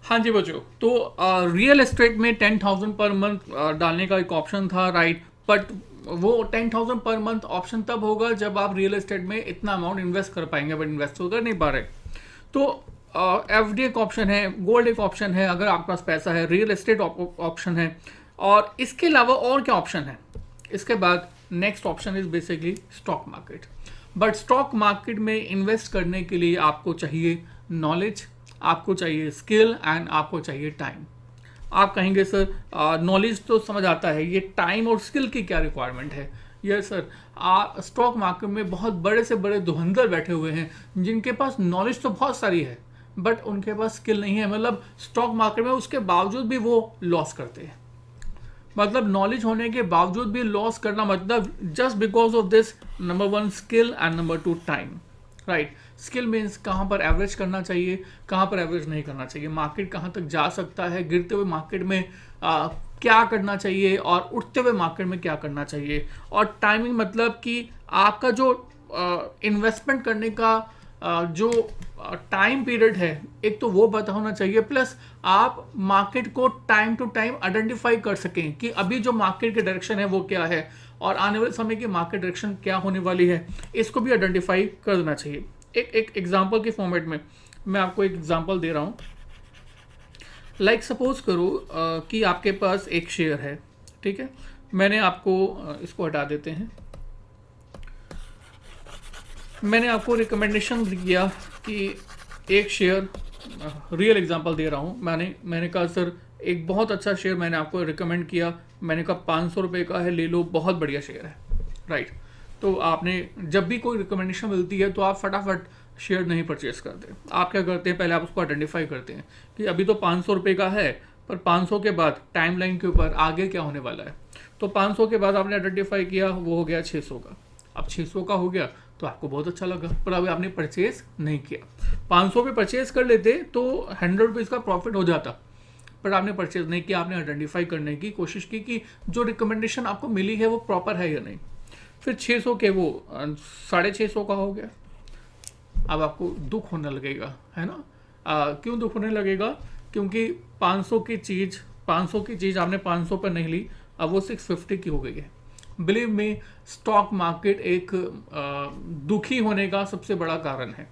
हाँ जी बच्चों, तो रियल एस्टेट में 10,000 पर मंथ डालने का एक ऑप्शन था, राइट। बट वो 10,000 पर मंथ ऑप्शन तब होगा जब आप रियल एस्टेट में इतना अमाउंट इन्वेस्ट कर पाएंगे, बट इन्वेस्ट तो कर नहीं पा रहे। तो एफडी एक ऑप्शन है, गोल्ड एक ऑप्शन है अगर आपके पास पैसा है, रियल एस्टेट ऑप्शन है, और इसके अलावा और क्या ऑप्शन है। इसके बाद next option is basically stock market. But stock market में इन्वेस्ट करने के लिए आपको चाहिए नॉलेज, आपको चाहिए स्किल एंड आपको चाहिए टाइम। आप कहेंगे सर नॉलेज तो समझ आता है, ये टाइम और स्किल की क्या रिक्वायरमेंट है। यस सर, स्टॉक मार्केट में बहुत बड़े से बड़े धुरंधर बैठे हुए हैं जिनके पास नॉलेज तो बहुत सारी है बट उनके पास स्किल नहीं है। मतलब स्टॉक मार्केट में उसके बावजूद भी वो लॉस करते हैं। मतलब नॉलेज होने के बावजूद भी लॉस करना, मतलब just because of this, number one skill and number two time, right. Skill means कहाँ पर एवरेज करना चाहिए, कहाँ पर एवरेज नहीं करना चाहिए, मार्केट कहाँ तक जा सकता है, गिरते हुए मार्केट में क्या करना चाहिए और उठते हुए मार्केट में क्या करना चाहिए। और टाइमिंग मतलब कि आपका जो इन्वेस्टमेंट करने का जो टाइम पीरियड है, एक तो वो पता होना चाहिए, प्लस आप मार्केट को टाइम टू टाइम आइडेंटिफाई कर सकें कि अभी जो मार्केट की डायरेक्शन है वो क्या है और आने वाले समय की मार्केट डायरेक्शन क्या होने वाली है, इसको भी आइडेंटिफाई कर देना चाहिए। एक एग्जांपल के फॉर्मेट में मैं आपको एक एग्जांपल दे रहा हूँ। लाइक सपोज करो कि आपके पास एक शेयर है, ठीक है। मैंने आपको इसको हटा देते हैं। मैंने आपको रिकमेंडेशन दिया कि एक शेयर, रियल एग्जांपल दे रहा हूँ, मैंने कहा सर एक बहुत अच्छा शेयर मैंने आपको रिकमेंड किया, मैंने कहा 500 रुपये का है, ले लो, बहुत बढ़िया शेयर है, राइट। तो आपने जब भी कोई रिकमेंडेशन मिलती है तो आप फटाफट शेयर नहीं परचेस करते। आप क्या करते हैं, पहले आप उसको आइडेंटिफाई करते हैं कि अभी तो 500 रुपये का है, पर 500 के बाद टाइम लाइन के ऊपर आगे क्या होने वाला है। तो 500 के बाद आपने आइडेंटिफाई किया, वो हो गया 600 का। अब 600 का हो गया तो आपको बहुत अच्छा लगा, पर अभी आपने परचेज नहीं किया। 500 पे परचेज कर लेते तो 100 रुपीज़ का प्रॉफिट हो जाता, पर आपने परचेज नहीं किया। आपने आइडेंटिफाई करने की कोशिश की कि जो रिकमेंडेशन आपको मिली है वो प्रॉपर है या नहीं। फिर 600 के वो 650 का हो गया। अब आपको दुख होने लगेगा, है ना। क्यों दुख होने लगेगा, क्योंकि 500 की चीज़ आपने 500 पर नहीं ली, अब वो 650 की हो गई है। बिलीव मी, स्टॉक मार्केट एक दुखी होने का सबसे बड़ा कारण है।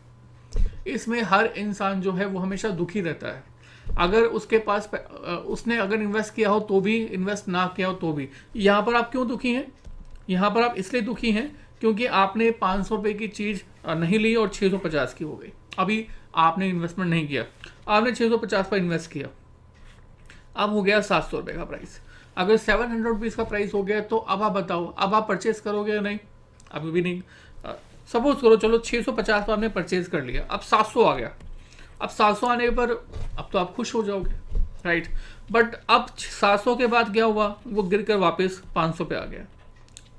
इसमें हर इंसान जो है वो हमेशा दुखी रहता है। अगर उसके पास उसने अगर इन्वेस्ट किया हो तो भी, इन्वेस्ट ना किया हो तो भी। यहाँ पर आप क्यों दुखी हैं, यहाँ पर आप इसलिए दुखी हैं क्योंकि आपने 500 रुपये की चीज़ नहीं ली और 650 की हो गई। अभी आपने इन्वेस्टमेंट नहीं किया, आपने 650 पर इन्वेस्ट किया, अब हो गया 700 रुपये का प्राइस। अगर 700 रुपीज़ का प्राइस हो गया तो अब आप बताओ, अब आप परचेज करोगे या नहीं। अभी भी नहीं। सपोज करो, चलो 650 पर आपने परचेज कर लिया, अब 700 आ गया। अब 700 आने पर अब तो आप खुश हो जाओगे, राइट। बट अब 700 के बाद क्या हुआ, वो गिर कर वापस 500 पे आ गया।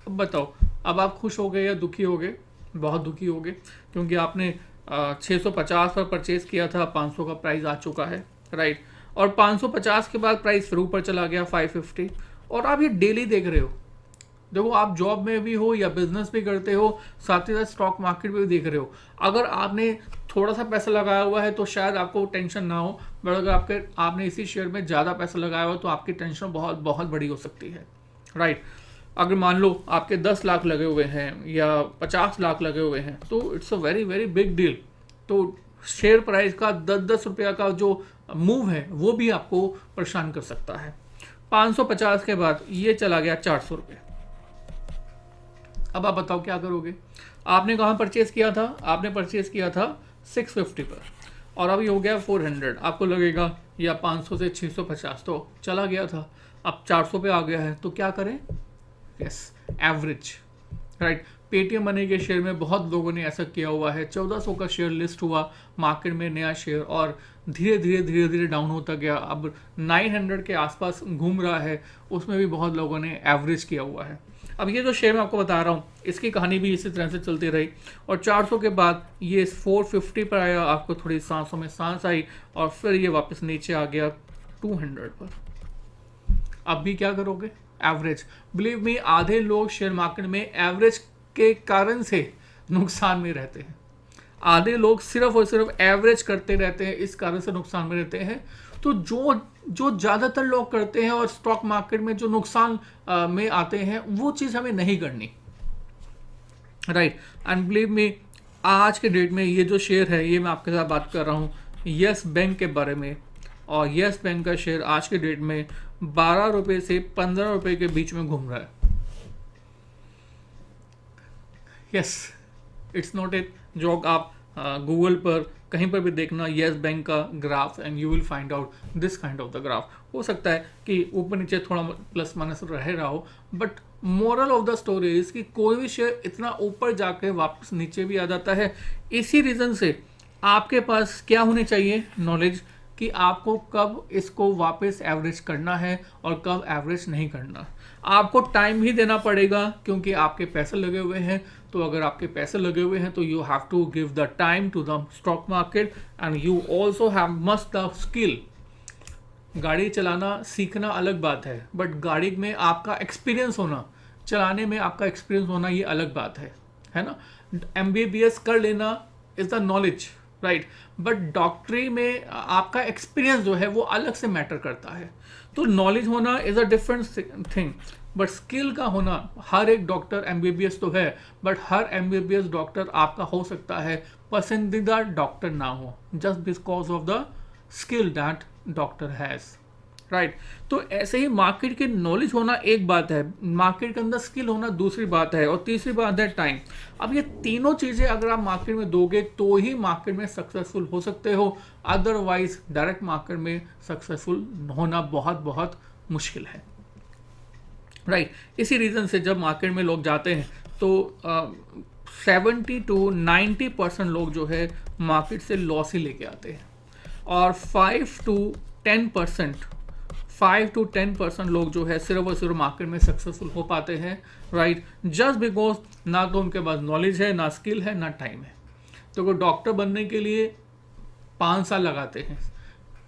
अब बताओ, अब आप खुश हो गए या दुखी हो गए। बहुत दुखी हो गए, क्योंकि आपने 650 पर परचेज किया था, 500 का प्राइस आ चुका है, राइट। और 550 के बाद प्राइस फिर ऊपर चला गया 550। और आप ये डेली देख रहे हो। देखो, आप जॉब में भी हो या बिजनेस भी करते हो, साथ ही साथ स्टॉक मार्केट में भी देख रहे हो। अगर आपने थोड़ा सा पैसा लगाया हुआ है तो शायद आपको टेंशन ना हो, बट अगर आपने इसी शेयर में ज़्यादा पैसा लगाया हुआ तो आपकी टेंशन बहुत बहुत बड़ी हो सकती है, राइट। अगर मान लो आपके 10 लाख लगे हुए हैं या 50 लाख लगे हुए हैं तो it's a very very big deal. तो शेयर प्राइस का 10-10 रुपया का जो मूव है वो भी आपको परेशान कर सकता है। 550 के बाद ये चला गया 400 रुपये। अब आप बताओ क्या करोगे। आपने कहाँ परचेज किया था, आपने परचेज किया था 650 पर, और अभी हो गया 400। आपको लगेगा या 500 से 650 तो चला गया था, अब 400 पे आ गया है, तो क्या करें। Yes, average, right. Paytm money के शेयर में बहुत लोगों ने ऐसा किया हुआ है। 1400 का शेयर लिस्ट हुआ मार्केट में, नया शेयर, और धीरे धीरे डाउन होता गया, अब 900 के आसपास घूम रहा है। उसमें भी बहुत लोगों ने एवरेज किया हुआ है। अब ये जो शेयर मैं आपको बता रहा हूँ, इसकी कहानी भी इसी तरह से चलती रही, और 400 के बाद ये 450 पर आया, आपको थोड़ी सांसों में सांस आई, और फिर ये वापस नीचे आ गया 200 पर। अब भी क्या करोगे, एवरेज। बिलीव मी, आधे लोग शेयर मार्केट में एवरेज के कारण से नुकसान में रहते हैं। आधे लोग सिर्फ और सिर्फ एवरेज करते रहते हैं, इस कारण से नुकसान में रहते हैं। तो जो जो ज़्यादातर लोग करते हैं और स्टॉक मार्केट में जो नुकसान में आते हैं, वो चीज़ हमें नहीं करनी, राइट। एंड बिलीव मी, आज के डेट में ये जो शेयर है, ये मैं आपके साथ बात कर रहा हूँ यस बैंक के बारे में, और यस बैंक का शेयर आज के डेट में 12 रुपये से 15 रुपये के बीच में घूम रहा है। Yes, it's not a joke. आप गूगल पर कहीं पर भी देखना यस बैंक का graph and you will find out this kind of the graph. हो सकता है कि ऊपर नीचे थोड़ा प्लस माइनस रह रहा हो, but moral of the story is कि कोई भी शेयर इतना ऊपर जाके वापस नीचे भी आ जाता है। इसी रीज़न से आपके पास क्या होनी चाहिए, नॉलेज, कि आपको कब इसको वापस एवरेज करना है और कब एवरेज नहीं करना। आपको टाइम ही देना पड़ेगा, क्योंकि आपके पैसे लगे हुए हैं। तो अगर आपके पैसे लगे हुए हैं तो you have to give the time to the stock market and you also have must the skill. गाड़ी चलाना सीखना अलग बात है, बट गाड़ी में आपका एक्सपीरियंस होना, चलाने में आपका एक्सपीरियंस होना, ये अलग बात है ना। MBBS कर लेना is the knowledge, right, but डॉक्टरी में आपका एक्सपीरियंस जो है वो अलग से मैटर करता है। तो नॉलेज होना is a different thing, but skill का होना, हर एक डॉक्टर MBBS तो है, बट हर MBBS डॉक्टर आपका हो सकता है पसंदीदा डॉक्टर ना हो, just because of the skill that doctor has, right. तो ऐसे ही मार्केट की नॉलेज होना एक बात है, मार्केट के अंदर स्किल होना दूसरी बात है, और तीसरी बात है टाइम। अब ये तीनों चीज़ें अगर आप मार्केट में दोगे तो ही मार्केट में सक्सेसफुल हो सकते हो, अदरवाइज डायरेक्ट मार्केट में सक्सेसफुल होना बहुत बहुत मुश्किल है, राइट। इसी रीज़न से जब मार्केट में लोग जाते हैं तो 70 to 90% लोग जो है मार्केट से लॉस ही लेके आते हैं, और 5 to 10% लोग जो है सिर्फ और सिर्फ मार्केट में सक्सेसफुल हो पाते हैं, राइट, जस्ट बिकॉज ना तो उनके पास नॉलेज है, ना स्किल है, ना टाइम है। तो कोई डॉक्टर बनने के लिए 5 साल लगाते हैं,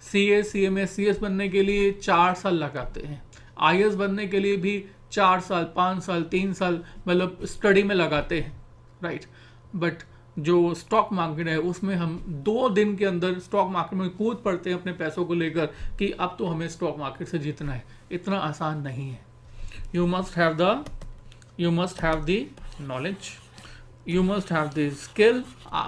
CA CMA CS बनने के लिए 4 साल लगाते हैं, IAS बनने के लिए भी 4 साल 5 साल 3 साल मतलब स्टडी में लगाते हैं, राइट। बट जो स्टॉक मार्केट है उसमें हम 2 दिन के अंदर स्टॉक मार्केट में कूद पड़ते हैं अपने पैसों को लेकर कि अब तो हमें स्टॉक मार्केट से जीतना है। इतना आसान नहीं है। You must have the knowledge, you must have the skill,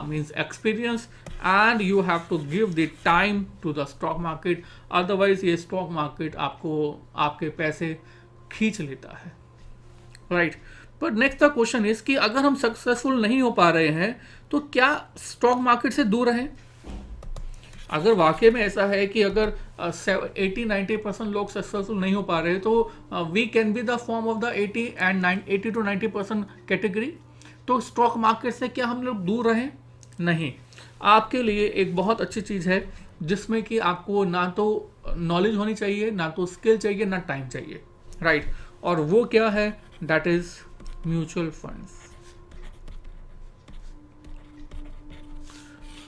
means experience, and you have to give the time to the stock market, otherwise ये stock market आपको आपके पैसे खींच लेता है, right। पर नेक्स्ट द क्वेश्चन इज कि अगर हम सक्सेसफुल नहीं हो पा रहे हैं तो क्या स्टॉक मार्केट से दूर रहें? अगर वाकई में ऐसा है कि अगर 80-90% लोग सक्सेसफुल नहीं हो पा रहे तो we can be the form of the 80 to 90% category, तो स्टॉक मार्केट से क्या हम लोग दूर रहें? नहीं। आपके लिए एक बहुत अच्छी चीज़ है जिसमें कि आपको ना तो नॉलेज होनी चाहिए, ना तो स्किल चाहिए, ना टाइम चाहिए, राइट। और वो क्या है? That is mutual funds.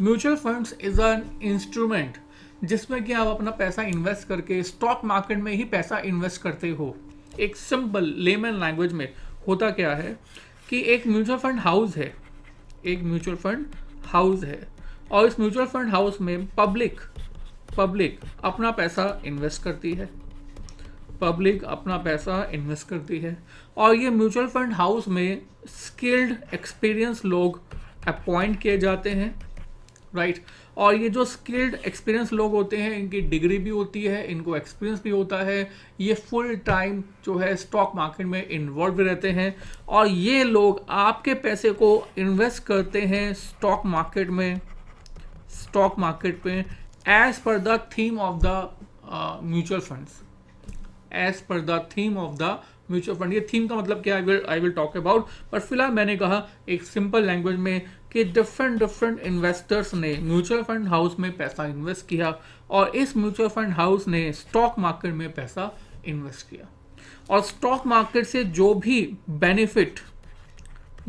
Mutual funds is an instrument जिसमें कि आप अपना पैसा इन्वेस्ट करके स्टॉक मार्केट में ही पैसा इन्वेस्ट करते हो। एक सिंपल लेमन लैंग्वेज में होता क्या है कि एक म्यूचुअल फंड हाउस है, और इस म्यूचुअल फंड हाउस में पब्लिक अपना पैसा इन्वेस्ट करती है, और ये म्यूचुअल फंड हाउस में स्किल्ड एक्सपीरियंस लोग अपॉइंट किए जाते हैं, राइट। और ये जो स्किल्ड एक्सपीरियंस लोग होते हैं इनकी डिग्री भी होती है, इनको एक्सपीरियंस भी होता है, ये फुल टाइम जो है स्टॉक मार्केट में इन्वॉल्व भी रहते हैं, और ये लोग आपके पैसे को इन्वेस्ट करते हैं स्टॉक मार्केट में as per the theme of the mutual funds, mutual fund. ये थीम का मतलब क्या आई विल टॉक अबाउट, पर फिलहाल मैंने कहा एक सिंपल लैंग्वेज में कि डिफरेंट इन्वेस्टर्स ने म्यूचुअल फंड हाउस में पैसा इन्वेस्ट किया, और इस म्यूचुअल फंड हाउस ने स्टॉक मार्केट में पैसा इन्वेस्ट किया, और स्टॉक मार्केट से जो भी बेनिफिट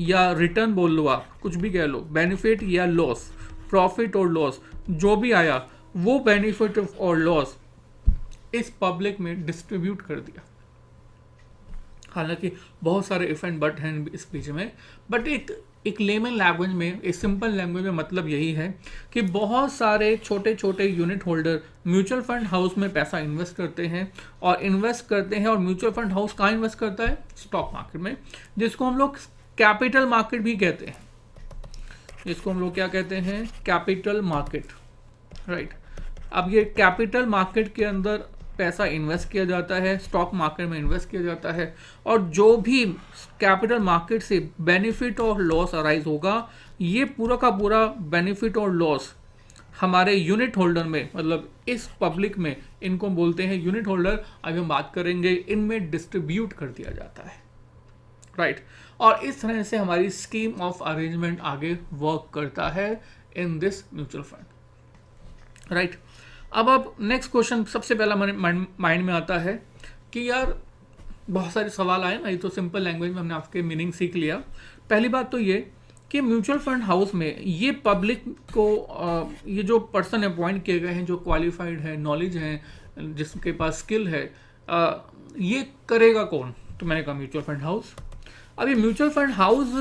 या रिटर्न बोल लो, आप कुछ भी कह लो, बेनिफिट या लॉस, प्रॉफिट और लॉस जो भी आया, वो बेनिफिट और लॉस इस पब्लिक में डिस्ट्रीब्यूट कर दिया। हालांकि बहुत सारे इफ एंड बट हैं इस बीच में, बट एक एक लेमन लैंग्वेज में, एक सिंपल लैंग्वेज में मतलब यही है कि बहुत सारे छोटे छोटे unit holder mutual fund house में पैसा इन्वेस्ट करते हैं और म्यूचुअल फंड हाउस कहाँ इन्वेस्ट करता है? स्टॉक मार्केट में, जिसको हम लोग कैपिटल मार्केट भी कहते हैं, जिसको हम लोग क्या कहते हैं? Capital market, right. अब ये कैपिटल मार्केट के अंदर पैसा इन्वेस्ट किया जाता है, स्टॉक मार्केट में इन्वेस्ट किया जाता है, और जो भी कैपिटल मार्केट से बेनिफिट और लॉस अराइज होगा, ये पूरा का पूरा बेनिफिट और लॉस हमारे यूनिट होल्डर में, मतलब इस पब्लिक में, इनको बोलते हैं यूनिट होल्डर, अभी हम बात करेंगे, इनमें डिस्ट्रीब्यूट कर दिया जाता है, राइट। और इस तरह से हमारी स्कीम ऑफ अरेंजमेंट आगे वर्क करता है in this mutual fund, right. अब नेक्स्ट क्वेश्चन सबसे पहला माइंड में आता है कि यार बहुत सारे सवाल आए ना, ये तो सिंपल लैंग्वेज में हमने आपके मीनिंग सीख लिया। पहली बात तो ये कि म्यूचुअल फंड हाउस में ये पब्लिक को ये जो पर्सन अपॉइंट किए गए हैं, जो क्वालिफाइड है, नॉलेज है, जिसके पास स्किल है, ये करेगा कौन? तो मैंने कहा म्यूचुअल फंड हाउस। अभी म्यूचुअल फंड हाउस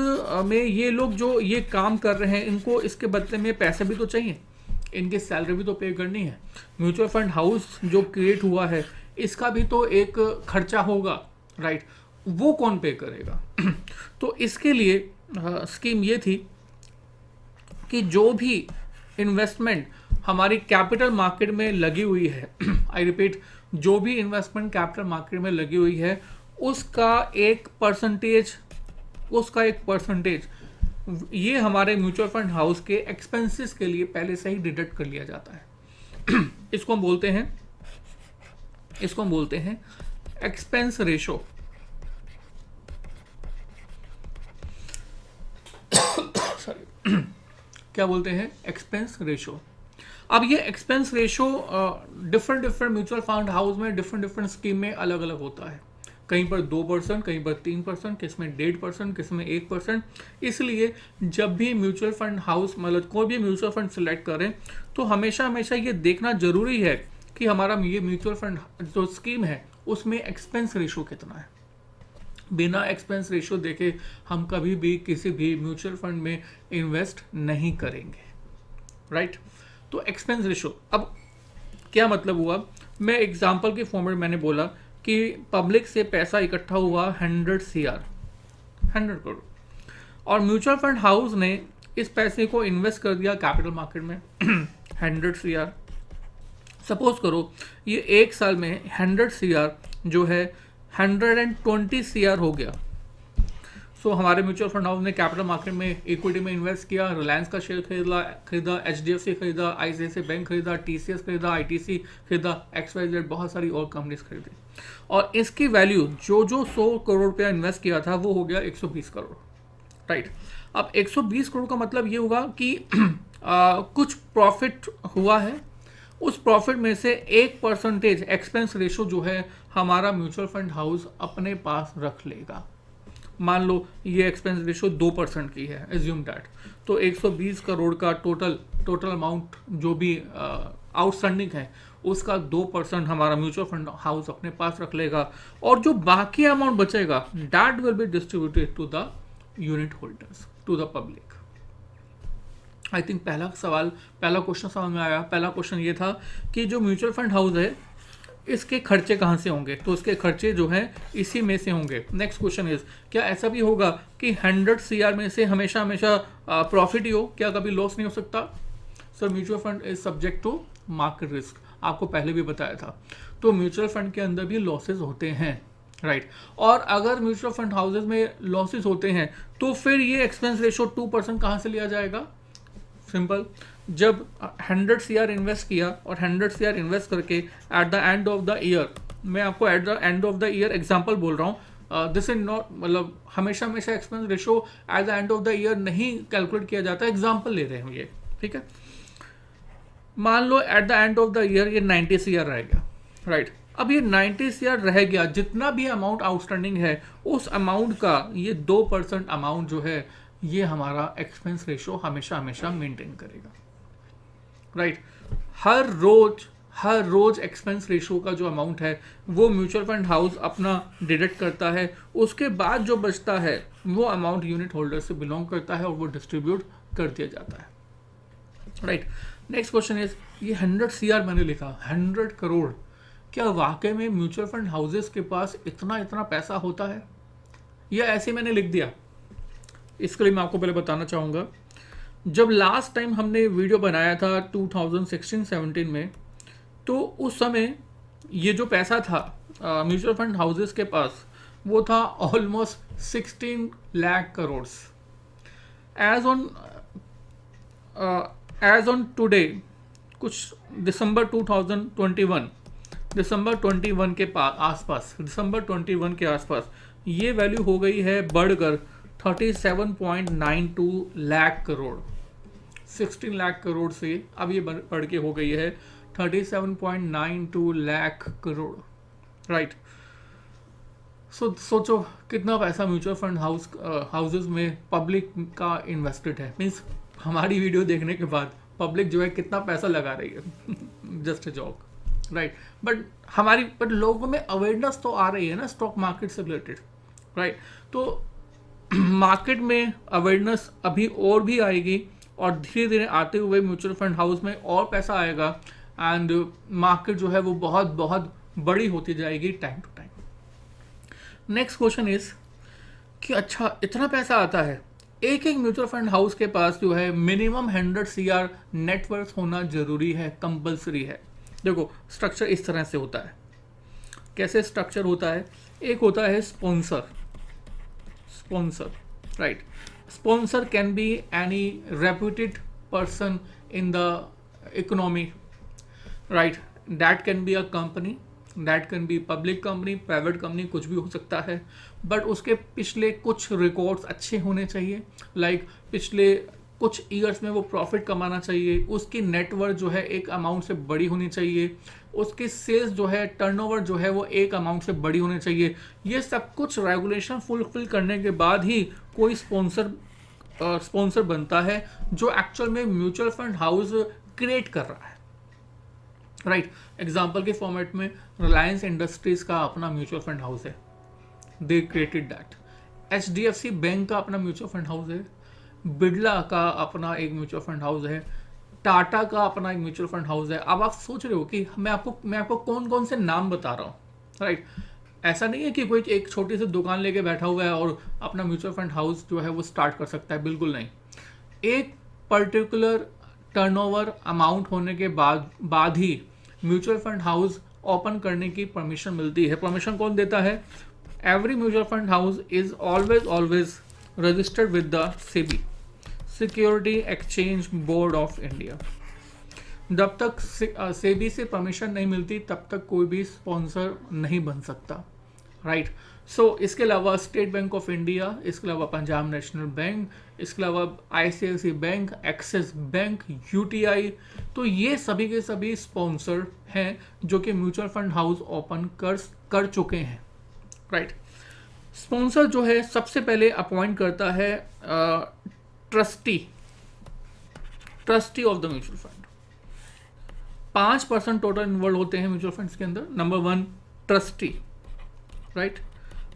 में ये लोग जो ये काम कर रहे हैं, इनको इसके बदले में पैसे भी तो चाहिए, इनकी सैलरी भी तो पे करनी है। म्यूचुअल फंड हाउस जो क्रिएट हुआ है, इसका भी तो एक खर्चा होगा, राइट। वो कौन पे करेगा? तो इसके लिए स्कीम ये थी कि जो भी इन्वेस्टमेंट हमारी कैपिटल मार्केट में लगी हुई है, आई रिपीट, जो भी इन्वेस्टमेंट कैपिटल मार्केट में लगी हुई है, उसका एक परसेंटेज ये हमारे म्यूचुअल फंड हाउस के एक्सपेंसेस के लिए पहले से ही डिडक्ट कर लिया जाता है। इसको हम बोलते हैं एक्सपेंस रेशो। सॉरी, क्या बोलते हैं? Expense ratio. अब ये expense ratio different mutual fund house में डिफरेंट स्कीम में अलग अलग होता है। कहीं पर 2%, कहीं पर 3%, किसमें 1.5%, किसमें 1%। इसलिए जब भी म्यूचुअल फंड हाउस, मतलब कोई भी म्यूचुअल फंड सिलेक्ट करें, तो हमेशा ये देखना जरूरी है कि हमारा ये म्यूचुअल फंड जो स्कीम है, उसमें एक्सपेंस रेशो कितना है। बिना एक्सपेंस रेशो देखे हम कभी भी किसी भी म्यूचुअल फंड में इन्वेस्ट नहीं करेंगे, राइट। तो एक्सपेंस रेशो, अब क्या मतलब हुआ? मैं एग्जाम्पल के फॉर्म में मैंने बोला कि पब्लिक से पैसा इकट्ठा हुआ 100 करोड़, और म्यूचुअल फंड हाउस ने इस पैसे को इन्वेस्ट कर दिया कैपिटल मार्केट में 100 CR। सपोज करो ये एक साल में 100 CR जो है 120 CR हो गया। सो हमारे म्यूचुअल फंड हाउस ने कैपिटल मार्केट में इक्विटी में इन्वेस्ट किया, रिलायंस का शेयर खरीदा, HDFC खरीदा, ICICI बैंक खरीदा, TCS खरीदा, ITC खरीदा, XYZ बहुत सारी और कंपनीज खरीदी, और इसकी वैल्यू जो 100 करोड़ रुपया इन्वेस्ट किया था वो हो गया 120 करोड़, राइट। अब 120 करोड़ का मतलब ये हुआ कि कुछ प्रॉफिट हुआ है, उस प्रॉफिट में से 1% एक्सपेंस रेशो जो है हमारा म्यूचुअल फंड हाउस अपने पास रख लेगा। मान लो ये एक्सपेंस रेशो 2% की है, एज्यूम दैट, तो 120 करोड़ का टोटल अमाउंट जो भी आउटस्टैंडिंग है, उसका 2% हमारा म्यूचुअल फंड हाउस अपने पास रख लेगा, और जो बाकी अमाउंट बचेगा that will be distributed to the unit holders, to the public. I think पहला क्वेश्चन समझ में आया। पहला क्वेश्चन ये था कि जो म्यूचुअल फंड हाउस है, इसके खर्चे कहाँ से होंगे? तो इसके खर्चे जो हैं इसी में से होंगे। नेक्स्ट क्वेश्चन इज, क्या ऐसा भी होगा कि 100 CR में से हमेशा प्रॉफिट ही हो? क्या कभी लॉस नहीं हो सकता? Sir, mutual fund is subject to market risk, आपको पहले भी बताया था। तो म्यूचुअल फंड के अंदर भी लॉसेज होते हैं, राइट। और अगर म्यूचुअल फंड हाउसेज में लॉसेज होते हैं तो फिर ये एक्सपेंस रेशो 2% कहाँ से लिया जाएगा? सिंपल, जब 100 CR इन्वेस्ट किया और 100 CR इन्वेस्ट करके eight the end of the year, मैं आपको eight the end of the year example बोल रहा हूँ, दिस इज नॉट, मतलब हमेशा expense ratio eight the end of the year नहीं कैलकुलेट किया जाता, एग्जांपल ले रहे हैं ये, ठीक है। मान लो at the end of the year ये 90 CR रह गया, राइट। अब ये 90 CR रह गया, जितना भी अमाउंट आउटस्टैंडिंग है उस अमाउंट का ये 2% अमाउंट जो है ये हमारा एक्सपेंस रेशो हमेशा मेंटेन करेगा, राइट। हर रोज हर रोज एक्सपेंस रेशो का जो अमाउंट है वो म्यूचुअल फंड हाउस अपना डिडक्ट करता है। उसके बाद जो बचता है वो अमाउंट यूनिट होल्डर से बिलोंग करता है और वो डिस्ट्रीब्यूट कर दिया जाता है। राइट, नेक्स्ट क्वेश्चन इज, ये 100 CR मैंने लिखा, 100 करोड़, क्या वाकई में म्यूचुअल फंड हाउसेस के पास इतना पैसा होता है या ऐसे मैंने लिख दिया? इसके लिए मैं आपको पहले बताना चाहूँगा, जब लास्ट टाइम हमने वीडियो बनाया था 2016-17 में, तो उस समय ये जो पैसा था म्यूचुअल फंड हाउसेस के पास वो था almost 16 lakh crore. As on today, कुछ दिसंबर 21 के आसपास, दिसंबर 21 के आसपास ये वैल्यू हो गई है बढ़कर 37.92 लाख करोड़। 16 लाख करोड़ से अब ये बढ़ के हो गई है 37.92 लाख करोड़। राइट, सोचो कितना पैसा म्यूचुअल फंड हाउसेस में पब्लिक का इन्वेस्टेड है। मीन्स हमारी वीडियो देखने के बाद पब्लिक जो है कितना पैसा लगा रही है। Just a joke, right. But लोगों में अवेयरनेस तो आ रही है ना स्टॉक मार्केट से रिलेटेड, राइट। तो मार्केट में अवेयरनेस अभी और भी आएगी और धीरे धीरे आते हुए म्यूचुअल फंड हाउस में और पैसा आएगा एंड मार्केट जो है वो बहुत बहुत बड़ी होती जाएगी time to time. Next question is कि अच्छा इतना पैसा आता है, एक म्यूचुअल फंड हाउस के पास जो है मिनिमम 100 CR नेटवर्थ होना जरूरी है, कंपलसरी है। देखो स्ट्रक्चर इस तरह से होता है। कैसे स्ट्रक्चर होता है? एक होता है sponsor, right. Sponsor can be any reputed person in the economy, right. That can be a company, that can be public company, private company, कुछ भी हो सकता है। बट उसके पिछले कुछ रिकॉर्ड्स अच्छे होने चाहिए, लाइक पिछले कुछ ईयर्स में वो प्रॉफिट कमाना चाहिए, उसकी नेटवर्थ जो है एक अमाउंट से बड़ी होनी चाहिए, उसकी सेल्स जो है, टर्नओवर जो है वो एक अमाउंट से बड़ी होनी चाहिए। ये सब कुछ रेगुलेशन फुलफिल करने के बाद ही कोई स्पॉन्सर बनता है जो एक्चुअल में म्यूचुअल फंड हाउस क्रिएट कर रहा है, राइट। एग्जाम्पल के फॉर्मेट में रिलायंस इंडस्ट्रीज का अपना म्यूचुअल फंड हाउस है, they created that. HDFC bank का अपना म्यूचुअल फंड हाउस है, बिरला का अपना एक म्यूचुअल फंड हाउस है, टाटा का अपना एक म्यूचुअल फंड हाउस है। अब आप सोच रहे हो कि मैं आपको कौन कौन से नाम बता रहा हूँ, राइट। ऐसा नहीं है कि कोई एक छोटी सी दुकान लेके बैठा हुआ है और अपना म्यूचुअल फंड हाउस जो है वो स्टार्ट कर सकता है, बिल्कुल नहीं। एक पर्टिकुलर टर्नओवर अमाउंट होने के बाद ही म्यूचुअल फंड हाउस ओपन करने की परमिशन मिलती है। परमिशन कौन देता है? Every mutual fund house is always registered with the SEBI, security exchange board of India. जब तक सेबी से परमिशन नहीं मिलती तब तक कोई भी स्पॉन्सर नहीं बन सकता, राइट। सो इसके अलावा स्टेट बैंक ऑफ इंडिया, इसके अलावा पंजाब नेशनल बैंक, इसके अलावा ICICI bank, axis bank, UTI, तो ये सभी के सभी स्पॉन्सर हैं जो कि म्यूचुअल फंड हाउस ओपन कर चुके हैं, राइट। स्पॉन्सर जो है सबसे पहले अपॉइंट करता है trustee of the mutual fund. 5% total involve होते हैं म्यूचुअल फंड्स के अंदर। Number 1 trustee, right.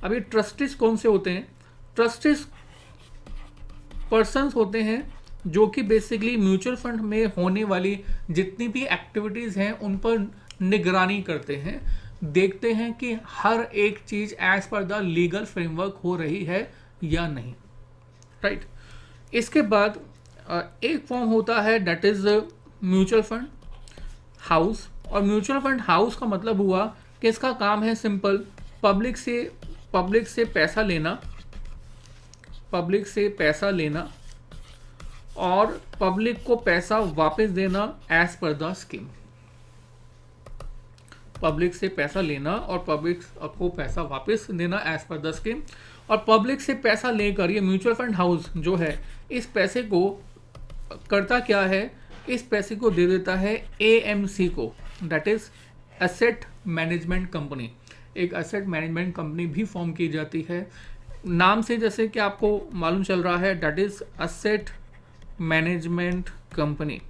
अब ये ट्रस्टीज कौन से होते हैं? ट्रस्टीज पर्सन्स होते हैं जो कि बेसिकली म्यूचुअल फंड में होने वाली जितनी भी एक्टिविटीज हैं उन पर निगरानी करते हैं, देखते हैं कि हर एक चीज as per the legal framework हो रही है या नहीं, राइट। इसके बाद एक फॉर्म होता है that is mutual fund house. और म्यूचुअल फंड हाउस का मतलब हुआ कि इसका काम है सिंपल, पब्लिक से पैसा लेना और पब्लिक को पैसा वापस देना as per the scheme. Public से पैसा लेना और पब्लिक को पैसा वापस देना एज पर द स्कीम। और पब्लिक से पैसा लेकर ये म्यूचुअल फंड हाउस जो है इस पैसे को करता क्या है? इस पैसे को दे देता है AMC को, that is asset management company. एक एसेट मैनेजमेंट कंपनी भी फॉर्म की जाती है, नाम से जैसे कि आपको मालूम चल रहा है, that is asset management company.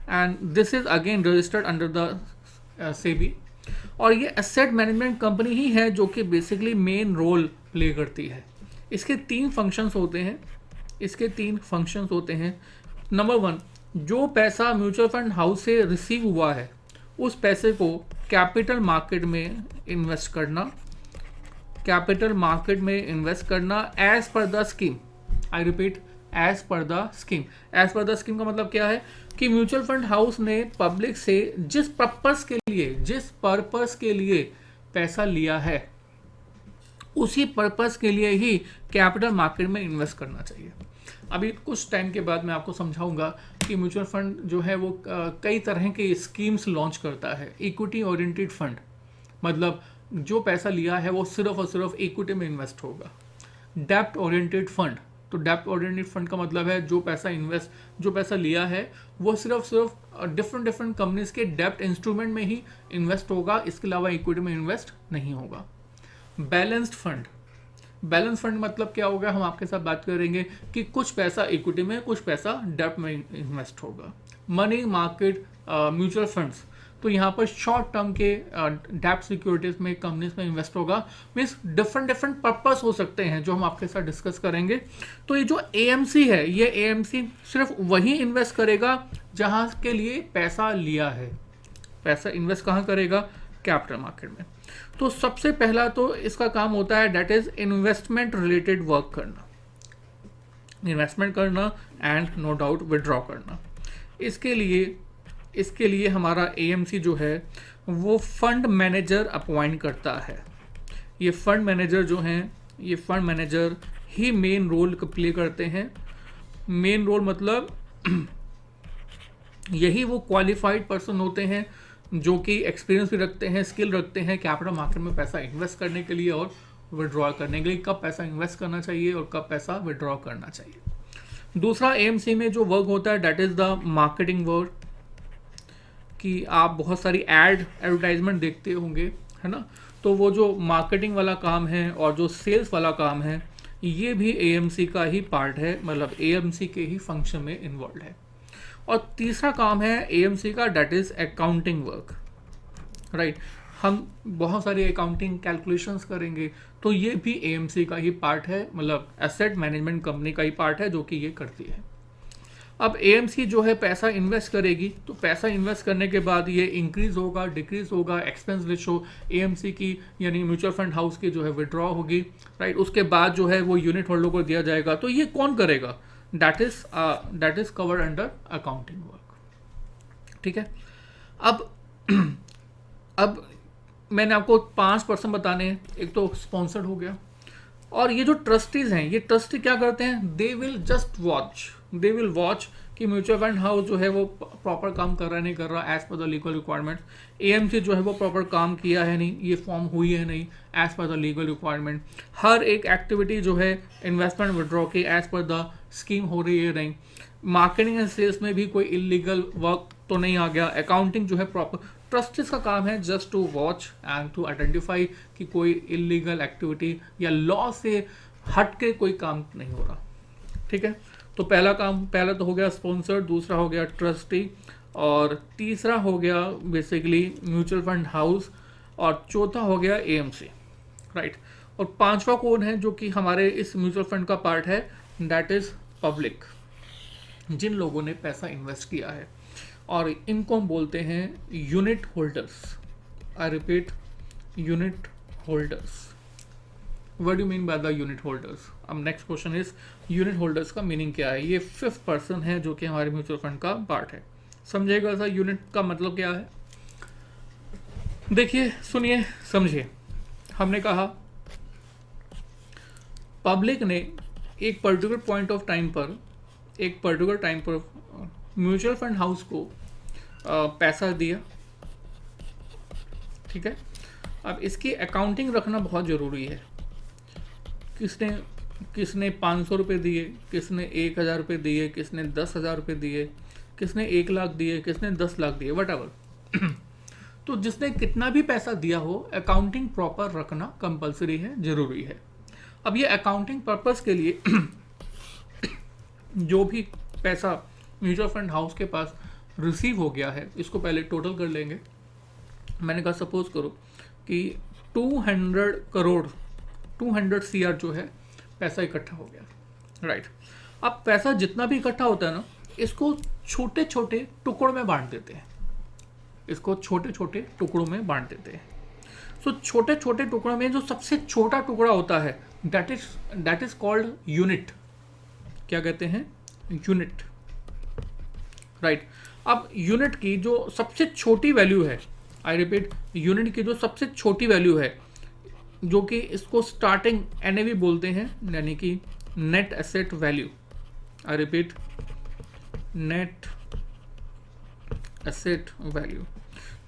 And this is again registered under the SEBI. और ये एसेट मैनेजमेंट कंपनी ही है जो कि बेसिकली मेन रोल प्ले करती है। इसके तीन फंक्शंस होते हैं। नंबर 1, जो पैसा म्यूचुअल फंड हाउस से रिसीव हुआ है उस पैसे को कैपिटल मार्केट में इन्वेस्ट करना as per the scheme. I repeat, as per the scheme. As per the scheme का मतलब क्या है कि म्यूचुअल फंड हाउस ने पब्लिक से जिस पर्पस के लिए पैसा लिया है उसी पर्पस के लिए ही कैपिटल मार्केट में इन्वेस्ट करना चाहिए। अभी कुछ टाइम के बाद मैं आपको समझाऊंगा कि म्यूचुअल फंड जो है वो कई तरह के स्कीम्स लॉन्च करता है। इक्विटी ओरिएंटेड फंड मतलब जो पैसा लिया है वो सिर्फ और सिर्फ इक्विटी में इन्वेस्ट होगा। डेप्ट ओरिएंटेड फंड, तो डेप्ट ओरिएंटेड फंड का मतलब है जो पैसा लिया है वो सिर्फ डिफरेंट कंपनीज के डेप्ट इंस्ट्रूमेंट में ही इन्वेस्ट होगा, इसके अलावा इक्विटी में इन्वेस्ट नहीं होगा। बैलेंस्ड फंड मतलब क्या होगा, हम आपके साथ बात करेंगे कि कुछ पैसा इक्विटी में, कुछ पैसा डेप्ट में इन्वेस्ट होगा। मनी मार्केट म्यूचुअल फंड्स, तो यहाँ पर शॉर्ट टर्म के डेप्ट सिक्योरिटीज में कंपनीज में इन्वेस्ट होगा। मीन्स डिफरेंट पर्पस हो सकते हैं जो हम आपके साथ डिस्कस करेंगे। तो ये जो एएमसी है, ये एएमसी सिर्फ वही इन्वेस्ट करेगा जहाँ के लिए पैसा लिया है। पैसा इन्वेस्ट कहाँ करेगा? कैपिटल मार्केट में। तो सबसे पहला तो इसका काम होता है that is investment related work करना, इन्वेस्टमेंट करना एंड नो डाउट विड्रॉ करना। इसके लिए हमारा एएमसी जो है वो फंड मैनेजर अपॉइंट करता है। ये फंड मैनेजर ही मेन रोल प्ले करते हैं। मेन रोल मतलब यही वो क्वालिफाइड पर्सन होते हैं जो कि एक्सपीरियंस भी रखते हैं, स्किल रखते हैं कैपिटल मार्केट में पैसा इन्वेस्ट करने के लिए और विड्रॉ करने के लिए, कब पैसा इन्वेस्ट करना चाहिए और कब पैसा विड्रॉ करना चाहिए। दूसरा एएमसी में जो वर्क होता है that is the marketing work, कि आप बहुत सारी एडवर्टाइजमेंट देखते होंगे, है ना। तो वो जो मार्केटिंग वाला काम है और जो सेल्स वाला काम है ये भी एएमसी का ही पार्ट है, मतलब एएमसी के ही फंक्शन में इन्वॉल्व है। और तीसरा काम है एएमसी का that is accounting work, right. हम बहुत सारी अकाउंटिंग कैलकुलेशंस करेंगे तो ये भी एएमसी का ही पार्ट है, मतलब एसेट मैनेजमेंट कंपनी का ही पार्ट है जो कि ये करती है। अब एएमसी जो है पैसा इन्वेस्ट करेगी, तो पैसा इन्वेस्ट करने के बाद ये इंक्रीज होगा, डिक्रीज होगा, एक्सपेंस रेशो एएमसी की यानी म्यूचुअल फंड हाउस की जो है विड्रॉ होगी, राइट। उसके बाद जो है वो यूनिट होल्डर को दिया जाएगा। तो ये कौन करेगा? That is covered under accounting work, ठीक है। अब मैंने आपको 5% बताने हैं। एक तो स्पॉन्सर्ड हो गया, और ये जो ट्रस्टीज हैं, ये ट्रस्टी क्या करते हैं? दे विल वॉच कि म्यूचुअल फंड हाउस जो है वो प्रॉपर काम कर रहा है नहीं कर रहा as per the legal requirement. AMC जो है वो प्रॉपर काम किया है नहीं, ये फॉर्म हुई है नहीं as per the legal requirement. हर एक एक्टिविटी जो है इन्वेस्टमेंट विड्रॉ की एज पर द स्कीम हो रही है नहीं। मार्केटिंग एंड सेल्स में भी कोई इलीगल वर्क तो नहीं आ गया। अकाउंटिंग जो है प्रॉपर, ट्रस्टीज का काम है just to watch and to identify कि कोई इलीगल एक्टिविटी या लॉ से हट के कोई काम नहीं हो रहा, ठीक है। तो पहला तो हो गया स्पॉन्सर, दूसरा हो गया ट्रस्टी, और तीसरा हो गया बेसिकली म्यूचुअल फंड हाउस, और चौथा हो गया एएमसी, राइट। और पांचवा कौन है जो कि हमारे इस म्यूचुअल फंड का पार्ट है? दैट इज पब्लिक, जिन लोगों ने पैसा इन्वेस्ट किया है, और इनको हम बोलते हैं unit holders. I repeat, unit holders. What do you mean by the unit holders? अब next question is unit holders का मीनिंग क्या है? ये 5th पर्सन है जो कि हमारे म्यूचुअल फंड का पार्ट है। समझिएगा सर यूनिट का मतलब क्या है? देखिए, सुनिए, समझिए। हमने कहा पब्लिक ने एक पर्टिकुलर पॉइंट ऑफ टाइम पर म्यूचुअल फंड हाउस को पैसा दिया, ठीक है। अब इसकी अकाउंटिंग रखना बहुत ज़रूरी है। किसने 500 रुपये दिए, किसने 1000 रुपये दिए, किसने 10,000 रुपये दिए, किसने 1 लाख दिए, किसने 10 लाख दिए, वट एवर। तो जिसने कितना भी पैसा दिया हो, अकाउंटिंग प्रॉपर रखना कंपलसरी है, ज़रूरी है। अब ये अकाउंटिंग पर्पस के लिए जो भी पैसा म्यूचुअल फंड हाउस के पास रिसीव हो गया है, इसको पहले टोटल कर लेंगे। मैंने कहा सपोज करो कि 200 करोड़ 200 CR जो है पैसा इकट्ठा हो गया, राइट। अब पैसा जितना भी इकट्ठा होता है ना, इसको छोटे छोटे टुकड़ों में बांट देते हैं, इसको छोटे छोटे टुकड़ों में बांट देते हैं। सो छोटे छोटे टुकड़ों में जो सबसे छोटा टुकड़ा होता है दैट इज कॉल्ड यूनिट। क्या कहते हैं? Unit, right. अब यूनिट की जो सबसे छोटी वैल्यू है, आई रिपीट, यूनिट की जो सबसे छोटी वैल्यू है, जो कि इसको स्टार्टिंग NAV बोलते हैं, यानी कि net asset value. I repeat, net asset value.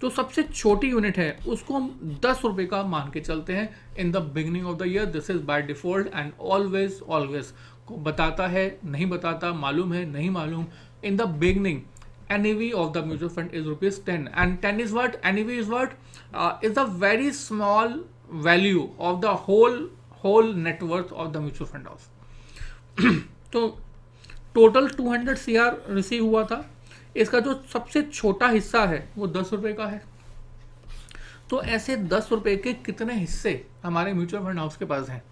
तो सबसे छोटी यूनिट है उसको हम 10 रुपए का मान के चलते हैं in the beginning of the year. This is by default and always always बताता है, नहीं बताता, मालूम है, नहीं मालूम। In the beginning NAV of the mutual fund is ₹10, and 10 is what? NAV is what? Is a very small value of the whole net worth of the mutual fund house. तो total 200 CR receive हुआ था, इसका जो सबसे छोटा हिस्सा है वो 10 रुपए का है। तो ऐसे 10 रुपए के कितने हिस्से हमारे म्यूचुअल फंड हाउस के पास हैं?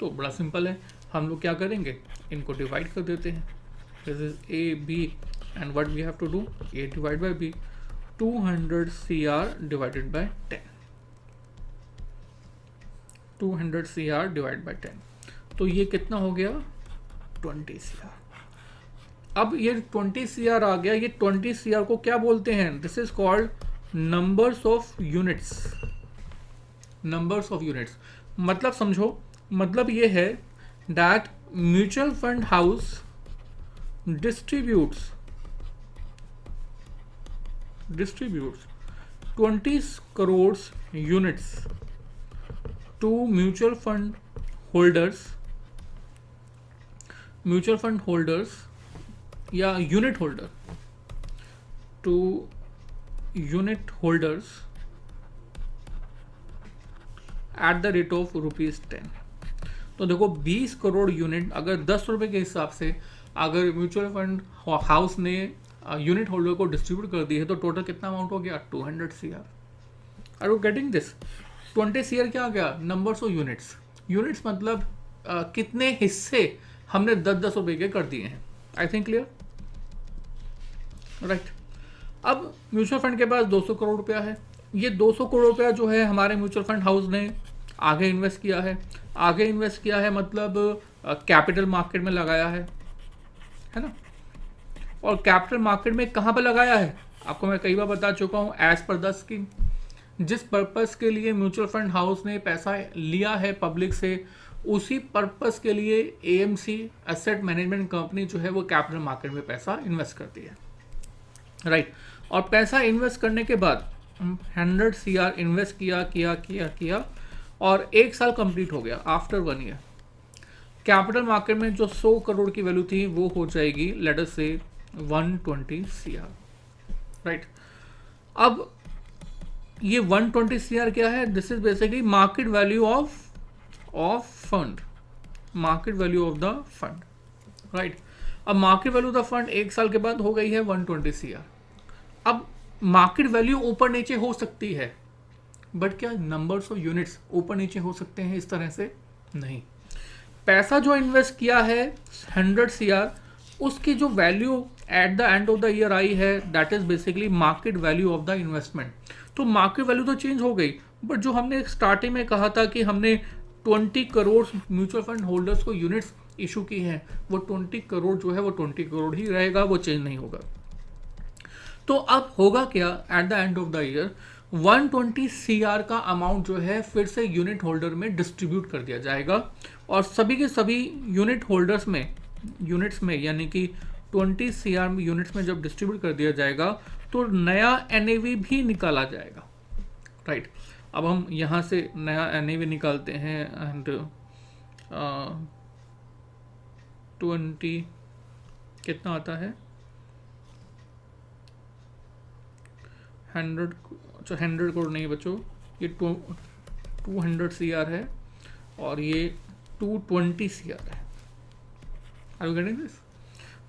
तो बड़ा सिंपल है, हम लोग क्या करेंगे, इनको डिवाइड कर देते हैं। This is AB and what we have to do, A divided by B, 200 CR divided by 10, 200 CR divided by 10, तो ये कितना हो गया? 20 CR। अब ये 20 CR आ गया। ये 20 CR को क्या बोलते हैं? This is called numbers of units. Numbers of units मतलब समझो, मतलब ये है that mutual fund house distributes 20 crores units to mutual fund holders या unit holder to unit holders at the rate of ₹10। तो देखो 20 करोड़ यूनिट अगर 10 रुपए के हिसाब से अगर म्यूचुअल फंड हाउस ने यूनिट होल्डर को डिस्ट्रीब्यूट कर दी है तो टोटल कितना अमाउंट हो गया? 200 CR। Are you getting this? 20 CR क्या आ गया? Numbers of units. यूनिट्स मतलब कितने हिस्से हमने 10-10 रुपए के कर दिए हैं। I think clear, right. अब म्यूचुअल फंड के पास 200 करोड़ रुपया है। ये 200 करोड़ रुपया जो है हमारे म्यूचुअल फंड हाउस ने आगे इन्वेस्ट किया है। आगे इन्वेस्ट किया है मतलब कैपिटल मार्केट में लगाया है ना। और कैपिटल मार्केट में कहाँ पर लगाया है? आपको मैं कई बार बता चुका हूँ, एज पर द स्कीम। जिस पर्पस के लिए म्यूचुअल फंड हाउस ने पैसा लिया है पब्लिक से, उसी पर्पस के लिए AMC एसेट मैनेजमेंट कंपनी जो है वो कैपिटल मार्केट में पैसा इन्वेस्ट करती है, राइट। और पैसा इन्वेस्ट करने के बाद 100 CR इन्वेस्ट किया और 1 साल कंप्लीट हो गया। आफ्टर 1 ईयर कैपिटल मार्केट में जो 100 करोड़ की वैल्यू थी वो हो जाएगी लेट अस से 120 CR, राइट। अब ये 120 CR क्या है? This is basically market value of fund, market value of the fund, right. अब market value of the fund 1 साल के बाद हो गई है 120 CR। अब मार्केट वैल्यू ऊपर नीचे हो सकती है, बट क्या नंबर्स ऑफ यूनिट्स ऊपर नीचे हो सकते हैं इस तरह से? नहीं। पैसा जो इन्वेस्ट किया है 100 CR, उसकी जो value at the end of the year आई है that is basically market value of the investment. तो मार्केट वैल्यू तो चेंज हो गई, बट जो हमने स्टार्टिंग में कहा था कि हमने 20 करोड़ म्यूचुअल फंड होल्डर्स को यूनिट्स इशू की हैं, वो 20 करोड़ जो है वो 20 करोड़ ही रहेगा, वो चेंज नहीं होगा। तो अब होगा क्या? Eight the end of the year 120 CR का अमाउंट जो है फिर से यूनिट होल्डर में डिस्ट्रीब्यूट कर दिया जाएगा और सभी के सभी यूनिट होल्डर्स में, यूनिट्स में यानी कि 20 CR में यूनिट्स में जब डिस्ट्रीब्यूट कर दिया जाएगा तो नया NAV भी निकाला जाएगा, राइट। अब हम यहाँ से नया NAV निकालते हैं एंड 20 कितना आता है? 100 करोड़ नहीं बच्चों, ये 200 CR है और ये 220 CR है। Are you getting this?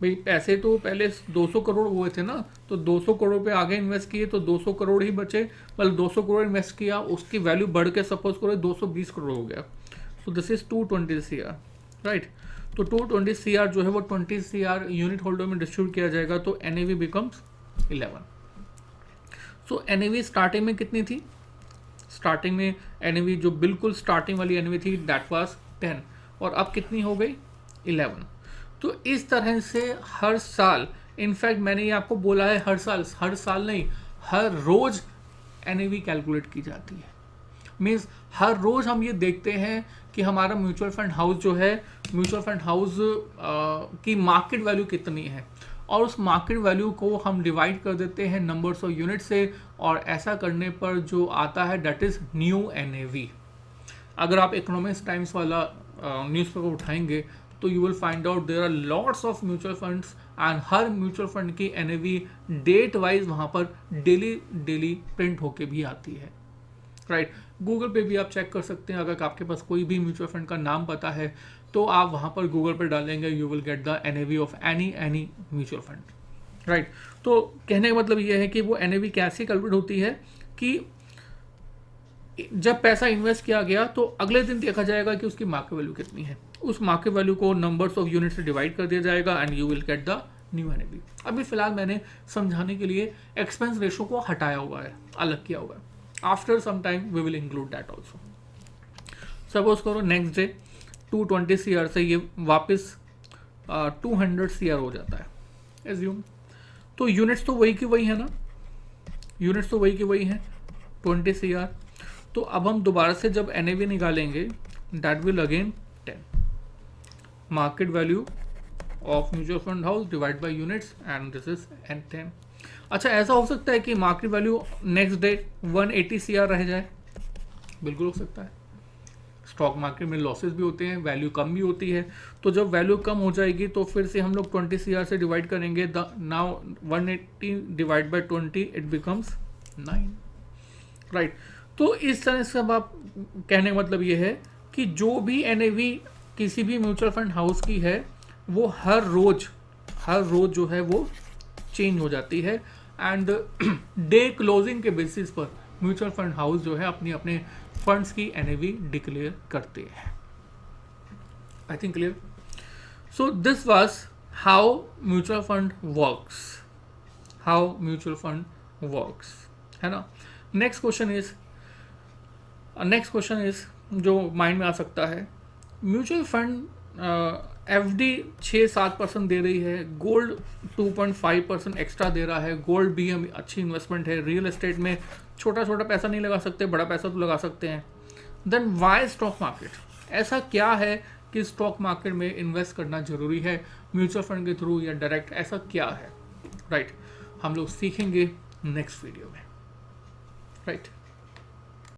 भाई पैसे तो पहले 200 करोड़ हुए थे ना, तो 200 करोड़ पे आगे इन्वेस्ट किए तो 200 करोड़ ही बचे, मतलब 200 करोड़ इन्वेस्ट किया, उसकी वैल्यू बढ़ के सपोज करो 220 करोड़ हो गया, so this is 220 CR, right. तो 220 CR जो है वो 20 CR यूनिट होल्डर में डिस्ट्रीब्यूट किया जाएगा, तो NAV बिकम्स 11। सो NAV स्टार्टिंग में कितनी थी? स्टार्टिंग में NAV जो बिल्कुल स्टार्टिंग वाली NAV थी दैट वाज 10, और अब कितनी हो गई? 11। तो इस तरह से हर साल, इनफैक्ट मैंने ये आपको बोला है हर साल नहीं, हर रोज NAV कैलकुलेट की जाती है। मीन्स हर रोज हम ये देखते हैं कि हमारा म्यूचुअल फंड हाउस जो है, म्यूचुअल फंड हाउस की मार्केट वैल्यू कितनी है, और उस मार्केट वैल्यू को हम डिवाइड कर देते हैं नंबर्स ऑफ यूनिट से, और ऐसा करने पर जो आता है दैट इज न्यू NAV। अगर आप इकोनॉमिक्स टाइम्स वाला न्यूज़पेपर उठाएंगे तो you will find out there are lots of mutual funds, and हर म्यूचुअल फंड की NAV डेट वाइज वहाँ पर डेली प्रिंट होके भी आती है, राइट। गूगल पे भी आप चेक कर सकते हैं, अगर आपके पास कोई भी म्यूचुअल फंड का नाम पता है तो आप वहाँ पर गूगल पर डालेंगे, you will get the NAV of any mutual fund, right. तो कहने का मतलब ये है कि वो NAV कैसे कैलकुलेट होती है कि जब पैसा इन्वेस्ट किया गया तो अगले दिन देखा जाएगा कि उसकी मार्केट वैल्यू कितनी है, उस मार्केट वैल्यू को नंबर्स ऑफ यूनिट से डिवाइड कर दिया जाएगा and you will get the new NAV। अभी फिलहाल मैंने समझाने के लिए एक्सपेंस रेशो को हटाया हुआ है, अलग किया हुआ है। After some time we will include that also. Suppose करो नेक्स्ट डे 220 CR से ये वापस 200 CR हो जाता है, एज्यूम। तो यूनिट्स तो वही की वही है ना, यूनिट्स तो वही की वही है 20 CR। तो अब हम दोबारा से जब NAV निकालेंगे that will again 10, market value of mutual fund house divide by units and this is 10। अच्छा, ऐसा हो सकता है कि market value next day 180 CR रह जाए? बिल्कुल हो सकता है। स्टॉक मार्केट में लॉसेस भी होते हैं, वैल्यू कम भी होती है, तो जब वैल्यू कम हो जाएगी तो फिर से हम लोग 20 CR से डिवाइड करेंगे, now 180 divide by 20 it becomes 9, right. तो इस तरह से अब आप कहने का मतलब ये है कि जो भी NAV किसी भी म्यूचुअल फंड हाउस की है वो हर रोज जो है वो चेंज हो जाती है, एंड डे क्लोजिंग के बेसिस पर म्यूचुअल फंड हाउस जो है अपने फंड्स की NAV डिक्लेयर करते हैं। I think clear. So this was how mutual fund works, है ना। नेक्स्ट क्वेश्चन इज जो माइंड में आ सकता है, म्यूचुअल फंड FD 6-7% दे रही है, गोल्ड 2.5% एक्स्ट्रा दे रहा है, गोल्ड भी हम अच्छी इन्वेस्टमेंट है, रियल एस्टेट में छोटा पैसा नहीं लगा सकते, बड़ा पैसा तो लगा सकते हैं, देन वाई स्टॉक मार्केट? ऐसा क्या है कि स्टॉक मार्केट में इन्वेस्ट करना जरूरी है, म्यूचुअल फंड के थ्रू या डायरेक्ट, ऐसा क्या है, राइट। हम लोग सीखेंगे नेक्स्ट वीडियो में, राइट।